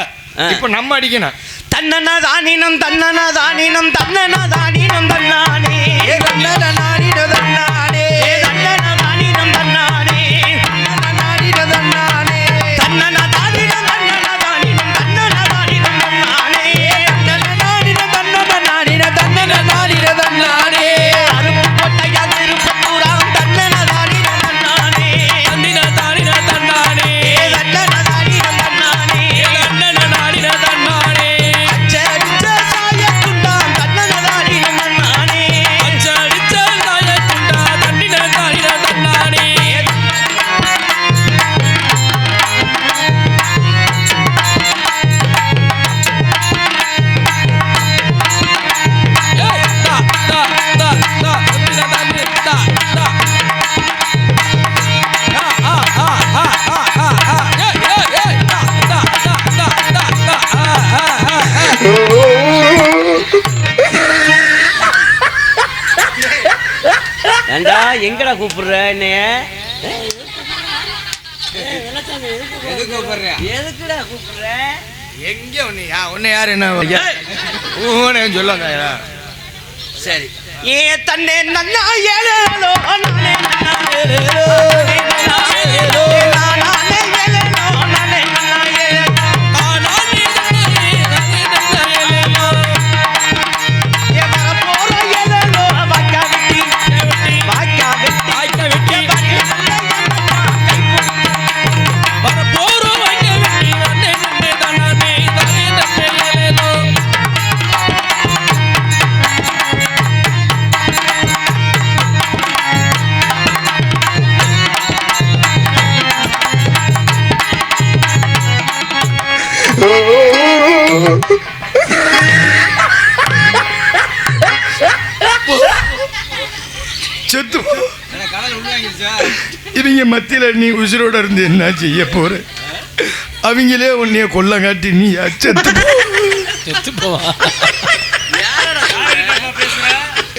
S3: இப்ப நம்ம அடிக்கணும்.
S4: தன்னன தானினம் தன்னன தானினம் தன்னன தானினம் தன்னானே தன்னன தானினம் தன்னானே தன்னன தானினம் தன்னானே தன்னன தானினம் தன்னானே தன்னன தானினம் தன்னன தானினம் தன்னன தானினம் தன்னானே தன்னன தானினம் தன்னன தானினம் தன்னன தானினம் தன்னானே அருப்பு கொட்டையா திருப்பூராம் தன்னன தானினம் தன்னானே தன்னன தானினம் தன்னானே தன்னன தானினம் தன்னானே தன்னன தானினம் தன்னானே அச்சடிச்ச சாயத்துண்டாம் தன்னன தானினம் தன்னானே அச்சடிச்ச சாயத்துண்டாம் தன்னன தானினம் தன்னானே. ஏண்டா எங்கடா கூப்பிடுற என்னைய? எதுக்குடா கூப்பிடுற?
S3: எங்க உன்னை யாரு என்ன சொல்லுவாங்க.
S4: சரி, ஏ தன்னே நன்னா ஏலேலோ நானே நன்னா ஏலேலோ நானே ஏலேலோ நானே ஏலேலோ நானே நன்னா ஏலேலோ நானே நன்னா ஏலேலோ ஏ வர போற ஏலேலோ வாக்கா விட்டி வாக்கா விட்டி வர போற வாக்கா விட்டி நானே நன்னே தானே தானே நன்னே ஏலேலோ.
S3: செத்து இவங்க மத்தியில நீ உசுரோட இருந்து என்ன செய்ய போற? அவங்களே உன்னைய கொல்ல காட்டி நீ செத்து போ.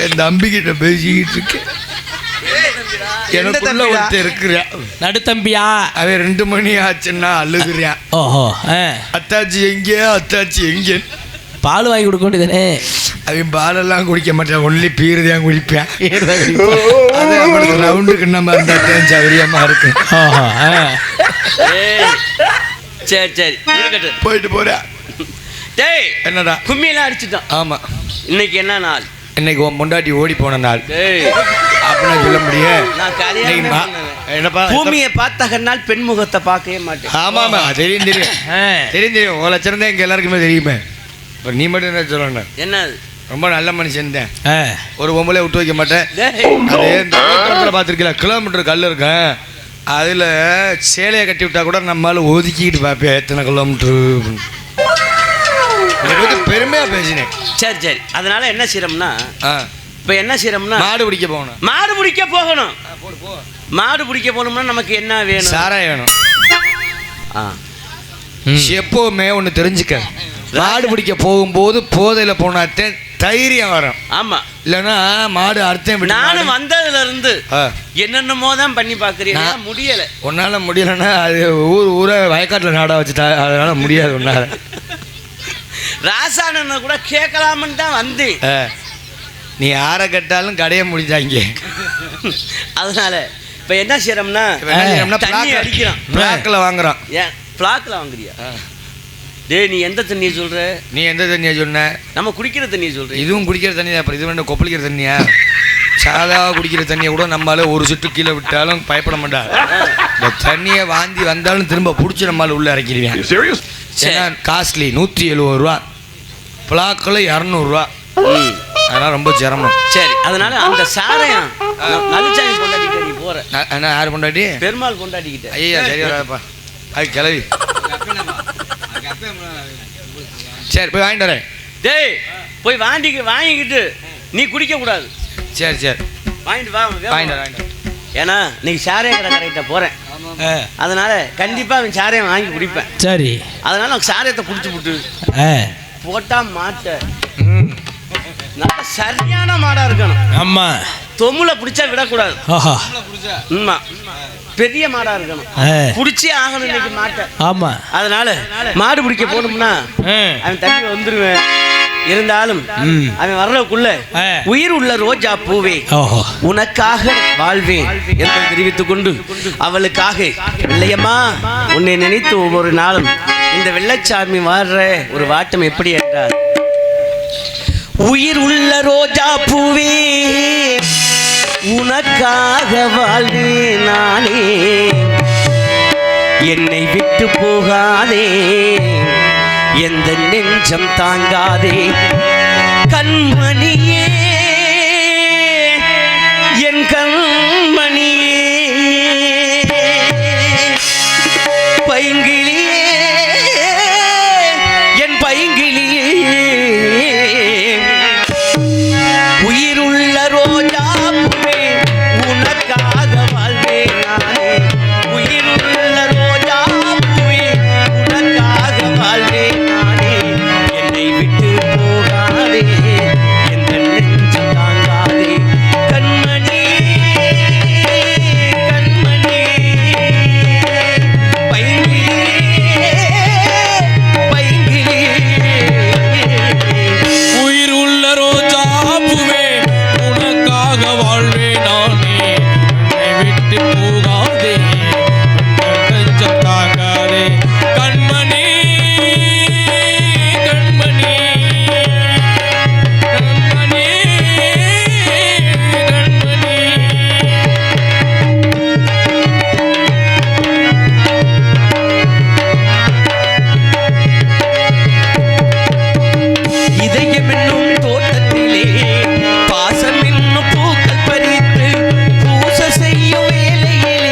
S3: என் தம்பிக்கிட்ட பேசிக்கிட்டு இருக்கேன். எனக்குள்ள ஒருத்தர் இருக்கிறான்
S2: நடுத்தம்பியா.
S3: அவன் 2 மணி ஆச்சுன்னா அழுகுறான்.
S2: ஓஹோ.
S3: அத்தாச்சி எங்க அத்தாச்சி எங்க?
S2: பால் வாங்கி கொடுக்க வேண்டியதானே.
S3: அவன் பாலெல்லாம் குடிக்க மாட்டான், ஒன்லி பீர் தான் குடிப்பேன். ரவுண்டுக்கு நம்ம இருந்தால் சௌரியமா இருக்கு.
S4: சரி சரி இருக்கட்டும்,
S3: போயிட்டு போறேன்.
S4: டேய்
S3: என்னடா
S4: கும்மியெல்லாம் அடிச்சுட்டான்.
S3: ஆமா,
S4: இன்னைக்கு என்ன நாள்?
S3: இன்னைக்கு உன் முண்டாட்டி ஓடி போன நாள்.
S4: டேய்
S3: அப்படின்னு சொல்ல முடியும்.
S4: நான் கல்யாணம்
S3: என்னப்பா
S4: பூமியை பார்த்தால் பெண் முகத்தை பார்க்கவே மாட்டேன்.
S3: ஆமாமா, தெரியும் தெரியும் தெரியும் தெரியும். உன் லட்சம் தான் எங்க எல்லாருக்குமே தெரியுமே. இப்போ நீ மட்டும் என்ன சொல்லணும்?
S4: என்ன
S3: ரொம்ப நல்ல மனுஷன் தான். ஒரு பொம்பளை விட்டு வைக்க மாட்டேன். அதே இந்த பார்த்துருக்கல, கிலோமீட்டர் கல் இருக்கேன், அதில் சேலையை கட்டி விட்டா கூட நம்மளால ஒதுக்கிட்டு பார்ப்பேன் எத்தனை கிலோமீட்டரு. பெருமையா பேசினேன்.
S4: சரி சரி, அதனால என்ன செய்யறோம்னா, இப்போ என்ன செய்யறோம்னா
S3: மாடு பிடிக்க போகணும்.
S4: மாடு பிடிக்க போகணும். மாடு பிடிக்க போகணும்னா நமக்கு என்ன வேணும்?
S3: சாராயம் வேணும். எப்பவுமே ஒன்று தெரிஞ்சுக்க, மாடு பிடிக்க போகும்போது போதையில் போனாத்தே தைரியம் வரும்.
S4: ஆமா,
S3: இல்லைன்னா மாடு அர்த்தம்.
S4: நானும் வந்ததுல இருந்து என்னென்னமோ தான் பண்ணி பாக்குறீங்க, முடியல.
S3: உன்னால முடியலன்னா அது ஊரை வயக்காட்டில் நாடா வச்சுட்டா, அதனால முடியாது உன்னால.
S4: ராசானனை கூட கேட்கலாமன்னு தான் வந்து.
S3: நீ யாரை கேட்டாலும் கடையை முடிஞ்சாங்க.
S4: அதனால இப்ப என்ன செய்யறோம்னா தண்ணி அடிக்கிறோம்.
S3: பிளாக்ல வாங்குறோம்.
S4: ஏன் பிளாக்ல வாங்குறியா? டேய் நீ எந்த தண்ணியை சொல்ற?
S3: நீ எந்த தண்ணியை சொன்ன?
S4: நம்ம குடிக்கிற தண்ணியை சொல்ற.
S3: இதுவும் குடிக்கிற தண்ணி தான். அப்புறம் இது வேணும் கொப்பளிக்கிற தண்ணியா? சாதா குடிக்கிற தண்ணியை கூட நம்மளால ஒரு சுட்டு கீழே விட்டாலும் பயப்பட மாட்டாங்க. இந்த தண்ணியை வாந்தி வந்தாலும் திரும்ப பிடிச்சி நம்மளால உள்ள இறக்கிடுவேன். ஏன்னா காஸ்ட்லி, 170 ரூபா. பிளாக்கில் 200 ரூபா. அதெல்லாம் ரொம்ப சிரமம்.
S4: சரி, அதனால அந்த சாரையும் நலிச்சாமி கொண்டாடிக்கிட்ட நீ போற.
S3: என்ன யார் கொண்டாடி?
S4: பெருமாள் கொண்டாடிக்கிட்ட.
S3: ஐயா சரி வராப்பா, அது கிளவி. சரி போய் வாங்கிட்டு வரேன்.
S4: டேய் போய் வாங்கிக்கிட்டு நீ குடிக்க கூடாது.
S3: சரி சரி
S4: வாங்கிட்டு வா.
S3: வாங்கிட்டு.
S4: ஏன்னா நீ சாரைய கடை கடைகிட்ட போறேன், அதனால கண்டிப்பா அவன் சாரையம் வாங்கி குடிப்பேன்.
S2: சரி,
S4: அதனால அவன் சாரையத்தை குடிச்சு விட்டு போட்டா மாட்ட நல்ல சரியான மாடா இருக்கணும்.
S2: ஆமா,
S4: தொம்முல பிடிச்சா விடக்கூடாது. ஆமா, பெரிய மாடா இருக்கணும். பிடிச்சே ஆகணும் இன்னைக்கு மாட்ட. ஆமா, அதனால மாடு பிடிக்க போனோம்னா அவன் தண்ணி வந்துருவேன். இருந்தாலும் அவன் வர்றதுக்குள்ள உயிர் உள்ள ரோஜா பூவே உனக்காக வாழ்வேன் என்று தெரிவித்துக் கொண்டு அவளுக்காக இல்லையம்மா உன்னை நினைத்து ஒவ்வொரு நாளும் இந்த வெள்ளச்சாமி வாடுற ஒரு வாட்டம் எப்படி என்றால், உயிர் உள்ள ரோஜா பூவே உனக்காக வாழ்வேன் நானே, என்னை விட்டு போகாதே, எந்த நெஞ்சம் தாங்காதே, கண்மணியே என் கண்மணியே, பைங்கிளியே என் பைங்கிளியே, உயிருள்ள ரோஜா பூவே உனக்காக வாழ்வேன் நானே, உயிருள்ள ரோஜா பூவே உனக்காக வாழ்வேன் நானே, என்னை விட்டு போகாதே, எந்த நெஞ்சு தாங்காதே, கண்மணி கண்மணி பைங்கிளியே பைங்கிளியே,
S2: உயிர் உள்ள ரோஜா பூவே உனக்காக வாழ்வேன் நானே, என்னை விட்டு போகாதே, நெஞ்சம் தாங்காதே, கண்மணி கண்மணி கண்மணி கண்மணி.
S4: இதயம் என்னும் தோட்டத்திலே பாசம் என்னும் பூக்கள் பறித்து பூச செய்யும் வேலையிலே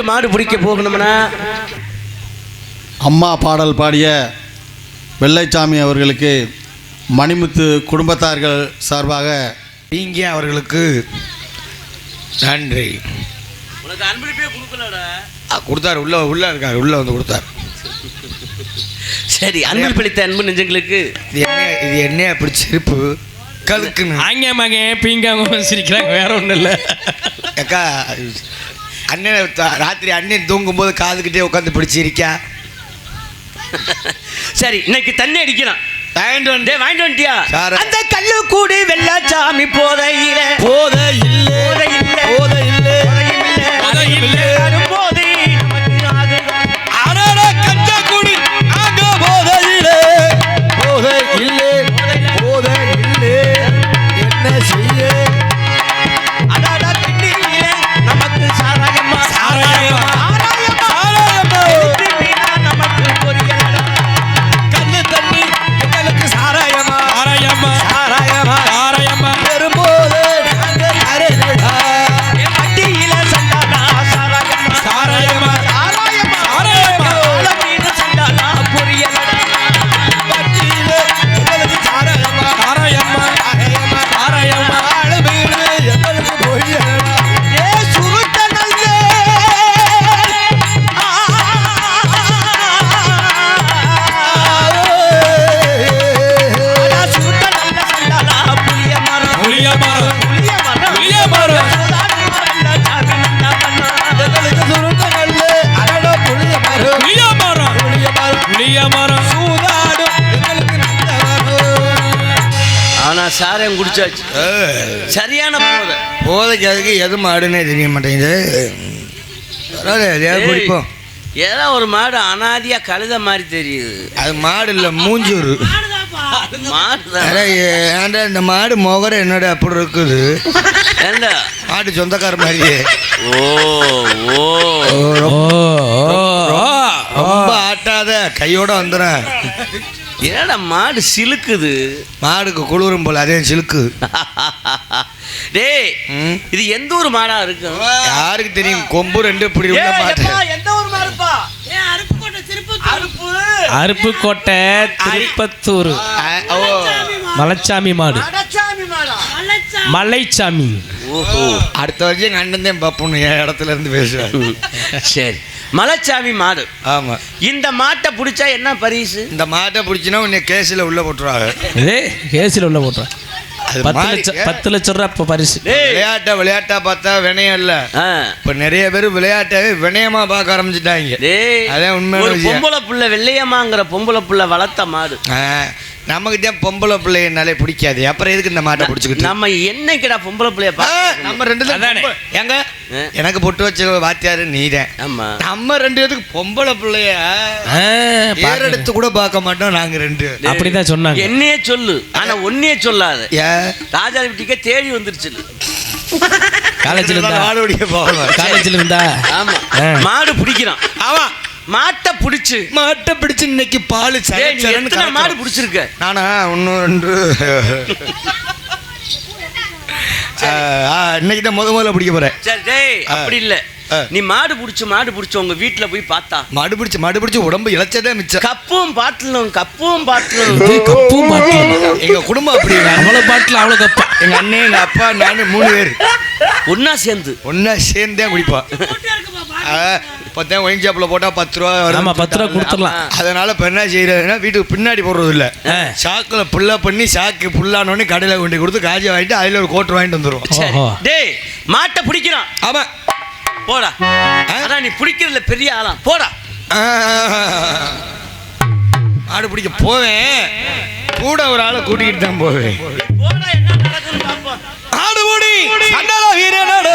S4: மாடு பிடிக்க போகணும்னா
S6: அம்மா பாடல் பாடிய வெள்ளைச்சாமி அவர்களுக்கு மணிமுத்து குடும்பத்தார்கள் சார்பாக
S3: இங்கே அவர்களுக்கு நன்றி.
S4: உனக்கு அன்பளிப்பே கொடுக்கலடா.
S3: கொடுத்தாரு, உள்ள இருக்காரு, உள்ள வந்து கொடுத்தாரு.
S4: சரி, அன்பில் பிடித்த அன்பு நெஞ்சங்களுக்கு
S3: இது என்ன அப்படி சிரிப்பு கலுக்குன்னு
S2: ஆங்க மகன் பீங்காம சிரிக்கிறாங்க, வேற ஒன்றும் இல்லை.
S3: அக்கா அண்ணன் ராத்திரி அண்ணன் தூங்கும்போது காதுகிட்டே உட்காந்து பிடிச்சிருக்கா.
S4: சரி, இன்னைக்கு தண்ணி அடிக்கிறான்.
S3: வாங்கிட்டு
S4: வந்துட்டியா?
S3: சாரு.
S4: அந்த கல்லு கூடி வெள்ளாச்சாமி போதையில போதை நமக்கு ஆகுதான்.
S3: என்ன செய்ய
S4: அடாடா கிண்டியிலே நமக்கு சாராயம்மா நமக்கு பொரியலடா.
S3: கண்ணு தண்ணி எங்களுக்கு சாராயமா பெரும்போது
S4: வட்டியில சண்டானா சாராயம்மா மீன் சண்டானா பொரியலடா.
S3: வட்டியில எங்களுக்கு சாராயமா எங்களுக்கு பொய்யலடா.
S4: ஏ சுருட்ட நல்லே சுருட்ட நல்ல சண்டானா புளிய மரம்
S3: எங்களுக்கு சுருட்ட நல்ல அடடோ புளிய மரம் சூதாடும் எங்களுக்கு நல்ல வரும்.
S4: ஆனா சாரம் குடிச்சாச்சு. சரியான போதை.
S3: போதைக்கு அதுக்கு எது மாடுன்னே தெரிய மாட்டேங்குது. எதையாவது குடிப்போம்.
S4: ஏதோ ஒரு மாடு அனாதியா கழுத மாதிரி தெரியுது.
S3: அது மாடு இல்லை, மூஞ்சூர்
S4: மாடுதான்.
S3: ஏன்டா இந்த மாடு முகர என்னோட அப்படி இருக்குது.
S4: ஏண்டா
S3: மாட்டு சொந்தக்கார மாதிரியே ரொம்ப ஆட்டாத கையோட வந்துடுறேன்.
S4: என்னடா மாடு சிலுக்குது.
S3: மாடுக்கு குளிரும் போல அதே சிலுக்கு.
S4: டேய், இது எந்த ஒரு மாடா இருக்கும்?
S3: யாருக்கு தெரியும்? கொம்பு ரெண்டு இப்படி உள்ள மாட்டு.
S4: எந்த ஒரு மாடுப்பா?
S2: அருப்புக்கோட்டை திருப்பத்தூர் மலைச்சாமி மாடு. மலைச்சாமி.
S3: ஓஹோ, அடுத்த வருஷம் எங்க அண்ணன் தான் பாப்போம் என் இடத்துல இருந்து பேசுவேன்.
S4: சரி, மலைச்சாமி மாடு.
S3: ஆமா,
S4: இந்த மாட்டை பிடிச்சா என்ன பரிசு?
S3: இந்த மாட்டை பிடிச்சினா உன்னை கேஸில் உள்ள போட்டுருவாங்க.
S2: கேஸில் உள்ள போட்டுருவாங்க. 10 லட்சம் ரூபா இப்போ பரிசு.
S3: விளையாட்டா பார்த்தா வினயம் இல்ல. இப்ப நிறைய பேர் விளையாட்டாவே வினயமா பார்க்க ஆரம்பிச்சுட்டாங்க. அதான் உண்மை.
S4: பொம்பளை புள்ள வெள்ளையம்மாங்கிற பொம்பளை புள்ள வளர்த்த மாடு.
S3: நமக்கிட்டே பொம்பளை பிள்ளைனாலே பிடிக்காது. அப்புறம் எதுக்கு இந்த மாட்டை பிடிச்சிக்கிட்டு?
S4: நம்ம என்னைக்குடா பொம்பளை பிள்ளைய
S3: நம்ம ரெண்டு ஏங்க எனக்கு பொட்டு வச்ச வாத்தியாரு நீதான்.
S4: ஆமா, நம்ம
S3: ரெண்டு பேருக்கு பொம்பளை பிள்ளைய எடுத்து கூட பார்க்க மாட்டோம் நாங்க ரெண்டு.
S2: அப்படிதான் சொன்னாங்க.
S4: என்னையே சொல்லு, ஆனா ஒன்னையே சொல்லாத. ராஜா வீட்டுக்கே தேடி வந்துருச்சு.
S2: காலேஜ்ல இருந்தா காலேஜ்ல இருந்தா
S4: ஆமா, மாடு பிடிக்கிறான். ஆமா, மாட்டை பிடிச்சு
S3: இன்னைக்கு பால்
S4: மாடு பிடிச்சிருக்க.
S3: நானா ஒன்னு ரெண்டு இன்னைக்கு தான் முதல்ல பிடிக்க போறேன்.
S4: சரி, அப்படி இல்ல, நீ மாடு பிடிச்சு உங்க வீட்டுல போய் பார்த்தா
S3: மாடு பிடிச்சு உடம்பு இழைச்சதே மிச்சம்.
S4: கப்பும் பாட்டிலும்
S3: எங்க குடும்பம் அப்படி.
S2: அவ்வளவு பாட்டில் அவ்வளவு கப்பா.
S3: எங்க அண்ணன், எங்க அப்பா, நானு 3 பேர்
S4: ஒன்னா சேர்ந்தே
S3: குடிப்போம். இப்போதான் ஒயின் ஷாப்பில் போட்டால் 10 ரூபா வரும்.
S2: 10 ரூபா கொடுத்துடலாம்.
S3: அதனால இப்போ என்ன செய்யறதுன்னா வீட்டுக்கு பின்னாடி போடுறது இல்லை, சாக்கில் புல்லா பண்ணி சாக்கு புல்லானோடனே கடையில் கொண்டு கொடுத்து காஜி வாங்கிட்டு அதில் ஒரு கோட்டர் வாங்கிட்டு வந்துடுவோம்.
S4: டேய், மாட்டை பிடிக்கிறான்.
S3: ஆமாம்,
S4: போடா. அதான் நீ பிடிக்கிறதுல பெரிய ஆளாம். போடா.
S3: மாடு பிடிக்க போவேன், கூட ஒரு ஆளை கூட்டிகிட்டு தான் போவேன்.
S4: போடா, என்ன நடக்குன்னு பார்ப்போம்.
S3: ஆடு மூடி வீரனோடு